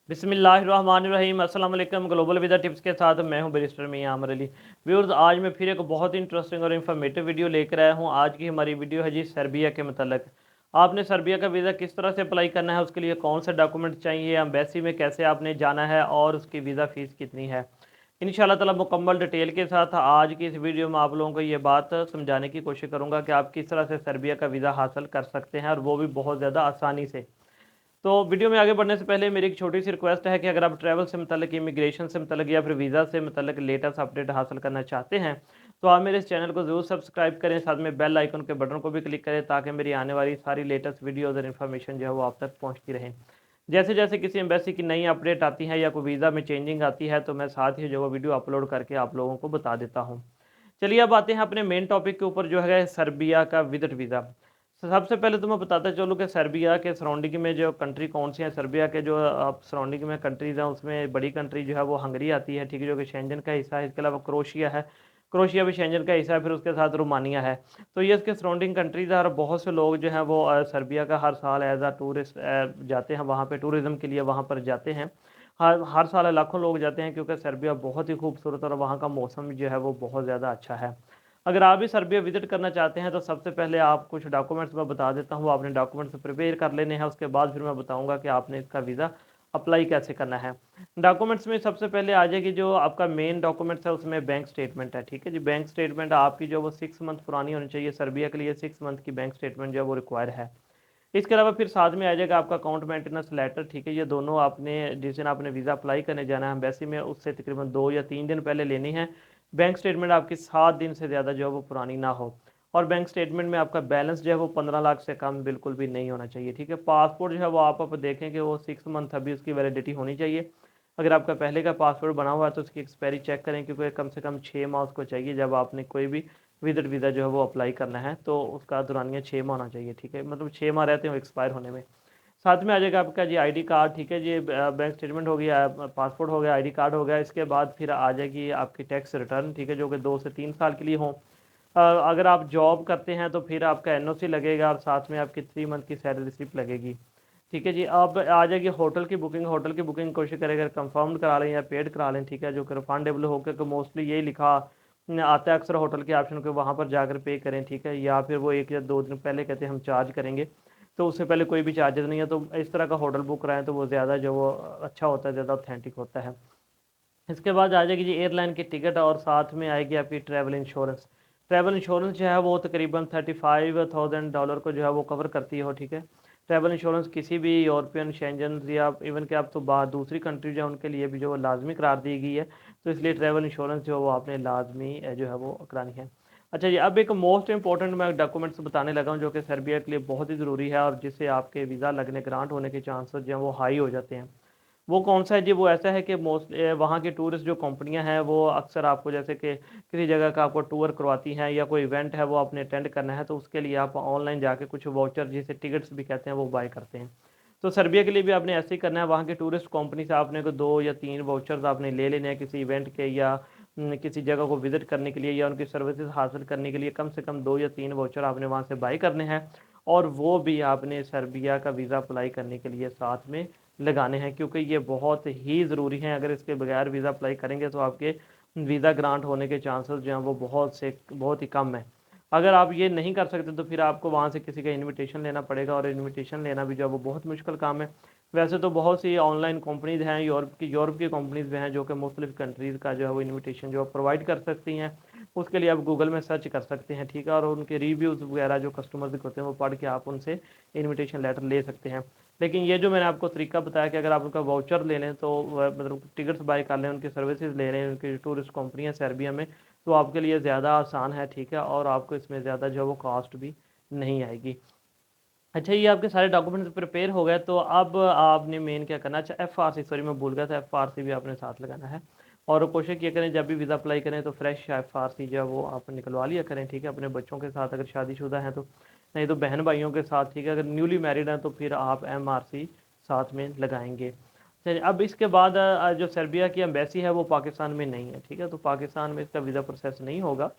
बिस्मिल्लाहिर्रहमानिर्रहीम अस्सलाम वालेकुम। ग्लोबल विदा टिप्स के साथ मैं हूं बैरिस्टर मियां आमर अली। व्यूअर्स, आज मैं फिर एक बहुत इंटरेस्टिंग और इन्फॉर्मेटिव वीडियो लेकर आया हूं। आज की हमारी वीडियो है जी सर्बिया के मतलब। आपने सर्बिया का वीज़ा किस तरह से अप्लाई करना है, उसके लिए कौन से डॉक्यूमेंट चाहिए, एम्बेसी में कैसे आपने जाना है और उसकी वीज़ा फ़ीस कितनी है। इंशाल्लाह ताला मुकम्मल डिटेल के साथ आज की इस वीडियो में आप लोगों को ये बात समझाने की कोशिश करूँगा कि आप किस तरह से सर्बिया का वीज़ा हासिल कर सकते हैं, और वो भी बहुत ज़्यादा आसानी से। तो वीडियो में आगे बढ़ने से पहले मेरी एक छोटी सी रिक्वेस्ट है कि अगर आप ट्रैवल से मतलब इमिग्रेशन से मतलब या फिर वीज़ा से मतलब लेटेस्ट अपडेट हासिल करना चाहते हैं, तो आप मेरे इस चैनल को ज़रूर सब्सक्राइब करें, साथ में बेल आइकन के बटन को भी क्लिक करें ताकि मेरी आने वाली सारी लेटेस्ट वीडियोज़ और इन्फॉर्मेशन जो है वो आप तक पहुँचती रहें। जैसे जैसे किसी एम्बेसी की नई अपडेट आती है या कोई वीज़ा में चेंजिंग आती है, तो मैं साथ ही जो वो वीडियो अपलोड करके आप लोगों को बता देता हूँ। चलिए अब आते हैं अपने मेन टॉपिक के ऊपर, जो है सर्बिया का विजिट वीज़ा। सबसे पहले तो मैं बताता चलूँ कि सर्बिया के सराउंडिंग में जो कंट्री कौन सी है। सर्बिया के जो सराउंडिंग में कंट्रीज़ हैं, उसमें बड़ी कंट्री जो है वो हंगरी आती है, ठीक है, जो कि शेंजन का हिस्सा है। इसके अलावा क्रोशिया है, क्रोशिया भी शेंजन का हिस्सा है। फिर उसके साथ रोमानिया है। तो ये इसके सराउंडिंग कंट्रीज़ है, और बहुत से लोग जो हैं वो सर्बिया का हर साल एज आ टूरिस्ट जाते हैं वहाँ पे, टूरिज़्म के लिए वहाँ पर जाते हैं। हर हर साल लाखों लोग जाते हैं, क्योंकि सर्बिया बहुत ही खूबसूरत और वहाँ का मौसम जो है वो बहुत ज़्यादा अच्छा है। अगर आप भी सर्बिया विज़िट करना चाहते हैं, तो सबसे पहले आप कुछ डॉक्यूमेंट्स मैं बता देता हूँ, आपने डॉक्यूमेंट्स प्रिपेयर कर लेने हैं। उसके बाद फिर मैं बताऊँगा कि आपने इसका वीज़ा अप्लाई कैसे करना है। डॉक्यूमेंट्स में सबसे पहले आ जाएगी जो आपका मेन डॉक्यूमेंट्स है, उसमें बैंक स्टेटमेंट है, ठीक है जी। बैंक स्टेटमेंट आपकी जो वो 6 मंथ पुरानी होनी चाहिए। सर्बिया के लिए 6 मंथ की बैंक स्टेटमेंट जो है वो रिक्वायर है। इसके अलावा फिर साथ में आ जाएगा आपका अकाउंट मेंटेनेंस लेटर, ठीक है। ये दोनों आपने जिस दिन आपने वीज़ा अप्लाई करने जाना है एम्बेसी में, उससे तकरीबन 2 या 3 दिन पहले लेनी है। बैंक स्टेटमेंट आपकी 7 दिन से ज़्यादा जो है वो पुरानी ना हो, और बैंक स्टेटमेंट में आपका बैलेंस जो है वो 15 लाख से कम बिल्कुल भी नहीं होना चाहिए, ठीक है। पासपोर्ट जो है वो आप देखें कि वो 6 मंथ अभी उसकी वैलिडिटी होनी चाहिए। अगर आपका पहले का पासपोर्ट बना हुआ है तो उसकी एक्सपायरी चेक करें, क्योंकि कम से कम 6 माह उसको चाहिए। जब आपने कोई भी विजिट वीज़ा जो है वो अप्लाई करना है, तो उसका दौरानिया 6 माह होना चाहिए, ठीक है। मतलब 6 माह रहते हैं एक्सपायर होने में। साथ में आ जाएगा आपका जी आईडी कार्ड, ठीक है जी। बैंक स्टेटमेंट हो गया, पासपोर्ट हो गया, आईडी कार्ड हो गया। इसके बाद फिर आ जाएगी आपकी टैक्स रिटर्न, ठीक है, जो कि 2 से 3 साल के लिए हो। अगर आप जॉब करते हैं तो फिर आपका एनओसी लगेगा, और साथ में आपकी 3 मंथ की सैलरी स्लिप लगेगी, ठीक है जी। अब आ जाएगी होटल की बुकिंग। होटल की बुकिंग कोशिश करें अगर कंफर्म करा लें या पेड करा लें, ठीक है, जो कि रिफंडेबल हो, क्योंकि मोस्टली यही लिखा आता है अक्सर होटल के ऑप्शन के, वहाँ पर जाकर पे करें, ठीक है। या फिर वो 1 या 2 दिन पहले कहते हैं हम चार्ज करेंगे, तो उससे पहले कोई भी चार्जेस नहीं है। तो इस तरह का होटल बुक कराएं तो वो ज़्यादा जो वो अच्छा होता है, ज़्यादा ऑथेंटिक होता है। इसके बाद आ जाएगी जी एयरलाइन की टिकट, और साथ में आएगी आपकी ट्रैवल इंश्योरेंस। ट्रैवल इंश्योरेंस जो है वो तकरीबन $35,000 को जो है वो कवर करती हो, ठीक है। ट्रैवल इंश्योरेंस किसी भी यूरोपियन शेंजन या इवन के आप तो बाहर दूसरी कंट्री जो है उनके लिए भी जो वो लाजमी करार दी गई है। तो इसलिए ट्रैवल इंश्योरेंस जो है वो आपने लाजमी जो है वो करानी है। अच्छा जी, अब एक मोस्ट इंपॉर्टेंट मैं डॉक्यूमेंट्स बताने लगा हूँ, जो कि सर्बिया के लिए बहुत ही ज़रूरी है, और जिससे आपके वीज़ा लगने ग्रांट होने के चांसेस जो हैं वो हाई हो जाते हैं। वो कौन सा है जी? वो ऐसा है कि मोस्ट वहाँ की टूरिस्ट जो कंपनियां हैं वो अक्सर आपको जैसे कि किसी जगह का आपको टूर करवाती हैं या कोई इवेंट है वो आपने अटेंड करना है, तो उसके लिए आप ऑनलाइन जाके कुछ वाउचर जिसे टिकट्स भी कहते हैं वो बाय करते हैं। तो सर्बिया के लिए भी आपने ऐसे ही करना है। वहाँ की टूरिस्ट कंपनी से आपने को 2 या 3 वाउचर्स आपने ले लेने हैं किसी इवेंट के, या किसी जगह को विजिट करने के लिए, या उनकी सर्विसेज हासिल करने के लिए। कम से कम 2 या 3 वाउचर आपने वहाँ से बाय करने हैं, और वो भी आपने सर्बिया का वीज़ा अप्लाई करने के लिए साथ में लगाने हैं, क्योंकि ये बहुत ही ज़रूरी हैं। अगर इसके बगैर वीज़ा अप्लाई करेंगे तो आपके वीज़ा ग्रांट होने के चांसेस जो हैं वो बहुत ही कम है। अगर आप ये नहीं कर सकते तो फिर आपको वहाँ से किसी का इनविटेशन लेना पड़ेगा, और इनविटेशन लेना भी जो है वो बहुत मुश्किल काम है। वैसे तो बहुत सी ऑनलाइन कंपनीज़ हैं, यूरोप की कंपनीज़ भी हैं जो कि मुख्तलिफ़ कंट्रीज़ का जो है वो इनविटेशन जो प्रोवाइड कर सकती हैं। उसके लिए आप गूगल में सर्च कर सकते हैं, ठीक है, और उनके रिव्यूज़ वगैरह जो कस्टमर्स के होते हैं वो पढ़ के आप उनसे इनविटेशन लेटर ले सकते हैं। लेकिन ये जो मैंने आपको तरीका बताया कि अगर आप उनका वाउचर ले लें, तो मतलब टिकट्स बाय कर लें, उनकी सर्विसेज ले लें, उनकी टूरिस्ट कंपनियां सर्बिया में, तो आपके लिए ज़्यादा आसान है, ठीक है, और आपको इसमें ज़्यादा जो है वो कॉस्ट भी नहीं आएगी। अच्छा, ये आपके सारे डॉक्यूमेंट्स प्रिपेयर हो गए, तो अब आपने मेन क्या करना है। अच्छा, FRC, सॉरी मैं भूल गया था, FRC भी आपने साथ लगाना है। और कोशिश ये करें जब भी वीज़ा अप्लाई करें तो फ्रेश FRC जो है वो आप निकलवा लिया करें, ठीक है, अपने बच्चों के साथ अगर शादीशुदा हैं तो, नहीं तो बहन भाइयों के साथ, ठीक है। अगर न्यूली मैरिड हैं तो फिर आप MRC साथ में लगाएंगे। चलिए, अब इसके बाद जो सर्बिया की एम्बेसी है वो पाकिस्तान में नहीं है, ठीक है, तो पाकिस्तान में इसका वीज़ा प्रोसेस नहीं होगा।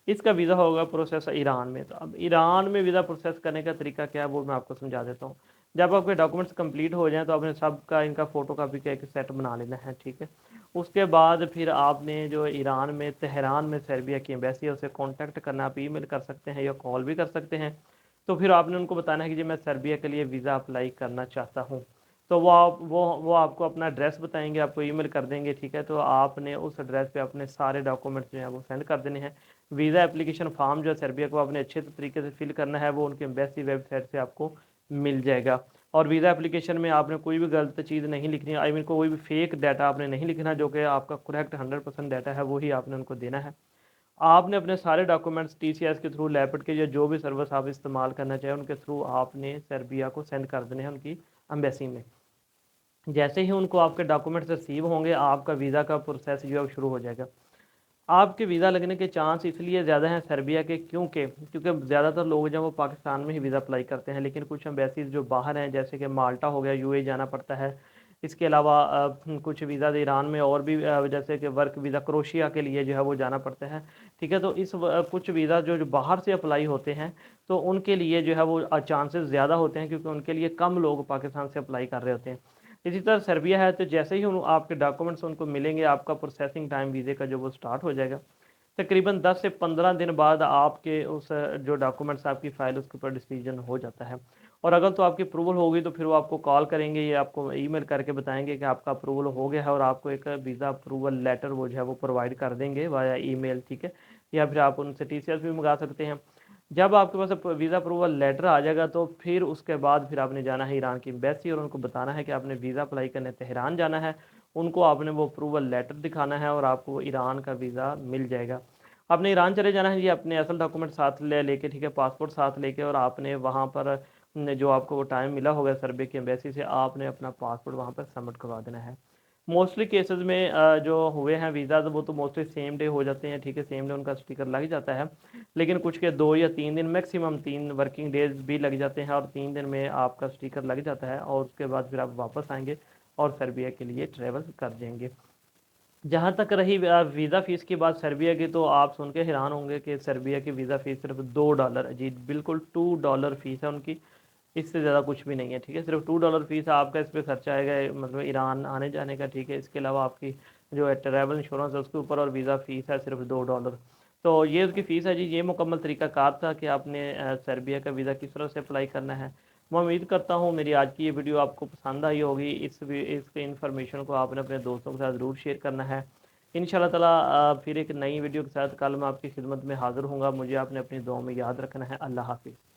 इसका वीज़ा होगा प्रोसेस ईरान में। तो अब ईरान में वीज़ा प्रोसेस करने का तरीका क्या है वो मैं आपको समझा देता हूँ। जब आपके डॉक्यूमेंट्स कंप्लीट हो जाएं तो आपने सबका इनका फ़ोटो कापी का एक सेट बना लेना है, ठीक है। उसके बाद फिर आपने जो ईरान में तेहरान में सर्बिया की एम्बेसी है उसे कांटेक्ट करना, आप ईमेल कर सकते हैं या कॉल भी कर सकते हैं। तो फिर आपने उनको बताना है कि जी मैं सर्बिया के लिए वीज़ा अप्लाई करना चाहता हूँ। तो वो आपको अपना एड्रेस बताएंगे, आपको ईमेल कर देंगे, ठीक है। तो आपने उस एड्रेस पे अपने सारे डॉक्यूमेंट्स जो हैं वो सेंड कर देने हैं। वीज़ा एप्लीकेशन फॉर्म जो है सर्बिया को आपने अच्छे तरीके से फिल करना है, वो उनके एम्बेसी वेबसाइट से आपको मिल जाएगा। और वीज़ा एप्लीकेशन में आपने कोई भी गलत चीज़ नहीं लिखनी, आई मीन कोई भी फेक डाटा आपने नहीं लिखना, जो कि आपका करेक्ट 100% डाटा है वही आपने उनको देना है। आपने अपने सारे डॉक्यूमेंट्स टीसीएस के थ्रू, लैपट के या जो भी सर्विस आप इस्तेमाल करना चाहें उनके थ्रू आपने सर्बिया को सेंड कर देने हैं उनकी एम्बेसी में। जैसे ही उनको आपके डॉक्यूमेंट्स रिसीव होंगे आपका वीज़ा का प्रोसेस जो है शुरू हो जाएगा। आपके वीज़ा लगने के चांस इसलिए ज़्यादा हैं सर्बिया के, क्योंकि ज़्यादातर लोग जो हैं वो पाकिस्तान में ही वीज़ा अप्लाई करते हैं, लेकिन कुछ एम्बेसीज जो बाहर हैं जैसे कि माल्टा हो गया, यूएई जाना पड़ता है। इसके अलावा कुछ वीज़ा ईरान में और भी जैसे कि वर्क वीज़ा क्रोशिया के लिए जो है वो जाना पड़ता है, ठीक है। तो कुछ वीज़ा जो बाहर से अप्लाई होते हैं तो उनके लिए जो है वो चांसेस ज़्यादा होते हैं, क्योंकि उनके लिए कम लोग पाकिस्तान से अप्लाई कर रहे होते हैं। इसी तरह सर्बिया है, तो जैसे ही आपके डॉक्यूमेंट्स उनको मिलेंगे आपका प्रोसेसिंग टाइम वीज़े का जो वो स्टार्ट हो जाएगा। तकरीबन 10 से 15 दिन बाद आपके उस जो डॉक्यूमेंट्स आपकी फ़ाइल उसके ऊपर डिसीजन हो जाता है। और अगर तो आपकी अप्रूवल होगी तो फिर वो आपको कॉल करेंगे या आपको ईमेल करके बताएंगे कि आपका अप्रूवल हो गया है, और आपको एक वीज़ा अप्रूवल लेटर वो जो है वो प्रोवाइड कर देंगे वाया ईमेल, ठीक है। या फिर आप उनसे टीसीएस भी मंगा सकते हैं। जब आपके पास वीज़ा अप्रूवल लेटर आ जाएगा तो फिर उसके बाद फिर आपने जाना है ईरान की एम्बेसी और उनको बताना है कि आपने वीज़ा अप्लाई करने तेहरान जाना है। उनको आपने वो अप्रूवल लेटर दिखाना है और आपको ईरान का वीज़ा मिल जाएगा। आपने ईरान चले जाना है जी अपने असल डॉक्यूमेंट साथ लेके, ठीक है, पासपोर्ट साथ लेके, और आपने वहाँ पर जो आपको वो टाइम मिला होगा सर्बिया की एम्बेसी से आपने अपना पासपोर्ट वहाँ पर सबमिट करवा देना है। मोस्टली केसेस में जो हुए हैं वीज़ा तो वो तो मोस्टली सेम डे हो जाते हैं, ठीक है, सेम डे उनका स्टिकर लग जाता है। लेकिन कुछ के 2 या 3 दिन, मैक्सिमम 3 वर्किंग डेज भी लग जाते हैं, और 3 दिन में आपका स्टिकर लग जाता है और उसके बाद फिर आप वापस आएंगे और सर्बिया के लिए ट्रैवल कर देंगे। जहाँ तक रही वीज़ा फ़ीस की बात सर्बिया की, तो आप सुन के हैरान होंगे कि सर्बिया की वीज़ा फ़ीस सिर्फ $2 जी, बिल्कुल $2 फ़ीस है उनकी। इससे ज़्यादा कुछ भी नहीं है, ठीक है। सिर्फ $2 फ़ीस आपका इस पे खर्चा आएगा, मतलब ईरान आने जाने का, ठीक है। इसके अलावा आपकी जो है ट्रैवल इंश्योरेंस है उसके ऊपर, और वीज़ा फ़ीस है सिर्फ $2। तो ये उसकी फ़ीस है जी। ये मुकम्मल तरीक़ाकार था कि आपने सर्बिया का वीज़ा किस तरह से अप्लाई करना है। मैं उम्मीद करता हूँ मेरी आज की ये वीडियो आपको पसंद आई होगी। इस इन्फॉर्मेशन को आपने अपने दोस्तों के साथ ज़रूर शेयर करना है। इंशाल्लाह ताला फिर एक नई वीडियो के साथ कल मैं आपकी खिदमत में हाज़िर हूँगा। मुझे आपने अपनी दुआ में याद रखना है। अल्लाह हाफ़िज़।